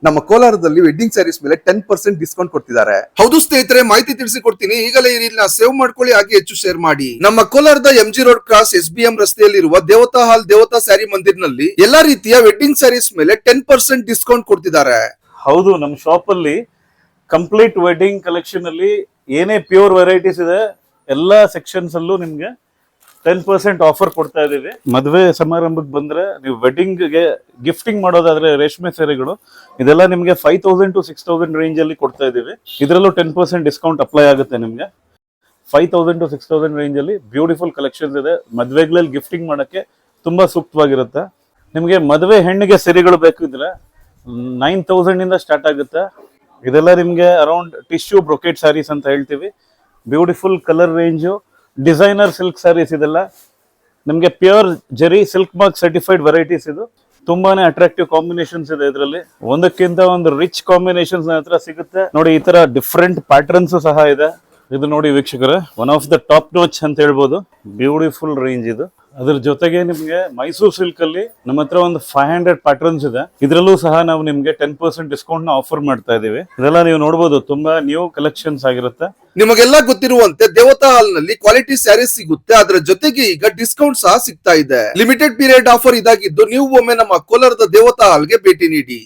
ನಮ್ಮ ಕೋಲಾರದಲ್ಲಿ ವೆಡ್ಡಿಂಗ್ ಸ್ಯಾರೀಸ್ ಮೇಲೆ 10% ಡಿಸ್ಕೌಂಟ್ ಕೊಡ್ತಿದ್ದಾರೆ. ಹೌದು ಸ್ನೇಹಿತರೆ, ಮಾಹಿತಿ ತಿಳಿಸಿಕೊಡ್ತೀನಿ. ಈಗಲೇ ಈ ರೀಲ್ನ ಸೇವ್ ಮಾಡ್ಕೊಳ್ಳಿ, ಹಾಗೆ ಹೆಚ್ಚು ಶೇರ್ ಮಾಡಿ. ನಮ್ಮ ಕೋಲಾರದ MG ರೋಡ್ ಕ್ರಾಸ್ SBM ರಸ್ತೆಯಲ್ಲಿರುವ ದೇವತಾ ಹಾಲ್ ದೇವತಾ ಸ್ಯಾರಿ ಮಂದಿರ್ನಲ್ಲಿ ಎಲ್ಲಾ ರೀತಿಯ ವೆಡ್ಡಿಂಗ್ ಸ್ಯಾರೀಸ್ ಮೇಲೆ 10% ಡಿಸ್ಕೌಂಟ್ ಕೊಡ್ತಿದ್ದಾರೆ. ಹೌದು, ನಮ್ಮ ಶಾಪ್ ಅಲ್ಲಿ ಕಂಪ್ಲೀಟ್ ವೆಡ್ಡಿಂಗ್ ಕಲೆಕ್ಷನ್ ಅಲ್ಲಿ ಏನೇ ಪ್ಯೂರ್ ವೆರೈಟೀಸ್ ಇದೆ ಎಲ್ಲಾ ಸೆಕ್ಷನ್ಸ್ ಅಲ್ಲೂ ನಿಮ್ಗೆ 10% ಆಫರ್ ಕೊಡ್ತಾ ಇದೀವಿ. ಮದುವೆ ಸಮಾರಂಭಕ್ಕೆ ಬಂದ್ರೆ ನೀವು ವೆಡ್ಡಿಂಗ್ ಗೆ ಗಿಫ್ಟಿಂಗ್ ಮಾಡೋದಾದ್ರೆ ರೇಷ್ಮೆ ಸೀರೆಗಳು ಇದೆಲ್ಲ ನಿಮ್ಗೆ 5000 to 6000 ರೇಂಜ್ ಅಲ್ಲಿ ಕೊಡ್ತಾ ಇದೀವಿ. ಇದರಲ್ಲೂ 10% ಡಿಸ್ಕೌಂಟ್ ಅಪ್ಲೈ ಆಗುತ್ತೆ ನಿಮ್ಗೆ. 5000 to 6000 ರೇಂಜ್ ಅಲ್ಲಿ ಬ್ಯೂಟಿಫುಲ್ ಕಲೆಕ್ಷನ್ಸ್ ಇದೆ. ಮದುವೆಗಳಲ್ಲಿ ಗಿಫ್ಟಿಂಗ್ ಮಾಡಕ್ಕೆ ತುಂಬಾ ಸೂಕ್ತವಾಗಿರುತ್ತೆ. ನಿಮ್ಗೆ ಮದುವೆ ಹೆಣ್ಣಿಗೆ ಸೀರೆಗಳು ಬೇಕಿದ್ರೆ 9000 ಇಂದ ಸ್ಟಾರ್ಟ್ ಆಗುತ್ತೆ. ಇದೆಲ್ಲ ನಿಮ್ಗೆ ಅರೌಂಡ್ ಟಿಶ್ಯೂ ಬ್ರೊಕೆಟ್ ಸ್ಯಾರೀಸ್ ಅಂತ ಹೇಳ್ತೀವಿ. Beautiful colour range, designer silk saris ಇದೆಲ್ಲ ನಿಮ್ಗೆ ಪ್ಯೂರ್ ಜರಿ ಸಿಲ್ಕ್ ಮಾರ್ಕ್ ಸರ್ಟಿಫೈಡ್ ವೆರೈಟೀಸ್. ಇದು ತುಂಬಾನೇ ಅಟ್ರಾಕ್ಟಿವ್ ಕಾಂಬಿನೇಷನ್ಸ್ ಇದೆ. ಇದರಲ್ಲಿ ಒಂದಕ್ಕಿಂತ ಒಂದು ರಿಚ್ ಕಾಂಬಿನೇಷನ್ಸ್ ಹತ್ರ ಸಿಗುತ್ತೆ ನೋಡಿ. ಈ ತರ ಡಿಫ್ರೆಂಟ್ ಪ್ಯಾಟರ್ನ್ಸ್ ಸಹ ಇದೆ. ಇದು ನೋಡಿ ವೀಕ್ಷಕರೇ, one of the top notch ಅಂತ ಹೇಳ್ಬೋದು. ಬ್ಯೂಟಿಫುಲ್ ರೇಂಜ್ ಇದು. ಅದ್ರ ಜೊತೆಗೆ ನಿಮ್ಗೆ ಮೈಸೂರು ಸಿಲ್ಕ್ ಅಲ್ಲಿ ನಮ್ಮ ಹತ್ರ ಒಂದು 500 ಪ್ಯಾಟರ್ನ್ಸ್ ಇದೆ. ಇದರಲ್ಲೂ ಸಹ ನಾವು ನಿಮ್ಗೆ 10% ಡಿಸ್ಕೌಂಟ್ ನ ಆಫರ್ ಮಾಡ್ತಾ ಇದೀವಿ. ಇದೆಲ್ಲ ನೀವು ನೋಡಬಹುದು, ತುಂಬಾ ನ್ಯೂ ಕಲೆಕ್ಷನ್ಸ್ ಆಗಿರುತ್ತೆ. ನಿಮಗೆಲ್ಲ ಗೊತ್ತಿರುವಂತೆ ದೇವತಾ ಹಾಲ್ ನಲ್ಲಿ ಕ್ವಾಲಿಟಿ ಸ್ಯಾರೀಸ್ ಸಿಗುತ್ತೆ. ಅದರ ಜೊತೆಗೆ ಈಗ ಡಿಸ್ಕೌಂಟ್ ಸಹ ಸಿಗ್ತಾ ಇದೆ. ಲಿಮಿಟೆಡ್ ಪೀರಿಯಡ್ ಆಫರ್ ಇದಾಗಿದ್ದು ನೀವು ಒಮ್ಮೆ ನಮ್ಮ ಕೋಲಾರದ ದೇವತಾ ಹಾಲ್ಗೆ ಭೇಟಿ ನೀಡಿ.